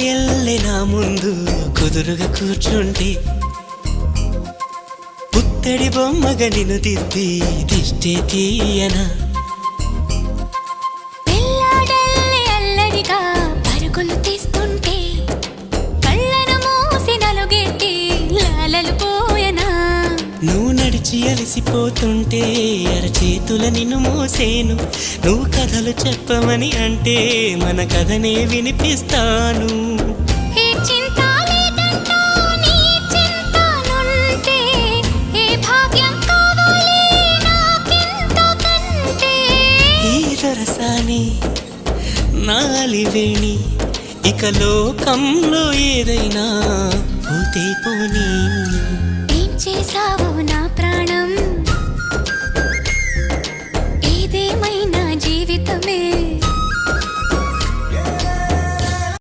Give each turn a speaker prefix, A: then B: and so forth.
A: ఎల్లె నా ముందు కుదురుగా కూర్చుంటే పుత్తడి బొమ్మగా నిన్ను దిద్ది దిష్టే తీయనా
B: పిల్లాడల్లే అల్లరిగా పరుగులు తీస్తుంటే కళ్ళను మూసి నలుగెట్టి లాలలు పోయనా
A: నువ్వు నడిచి అలసిపోతుంటే అరచేతుల నిన్ను మోసేను నువ్వు కథలు చెప్పమని అంటే మన కథనే వినిపిస్తాను
B: ఏ చింత లేదంటూ నీ చింతనుంటే ఏ భాగ్యం కావాలి నాకింతకంటే
A: ఈ దొరసాని నాలివేణి ఇక లోకంలో ఏదైనా పోతే పోనీ
B: ఏం చేసావు నా ప్రాణం ఏదేమైనా జీవితమే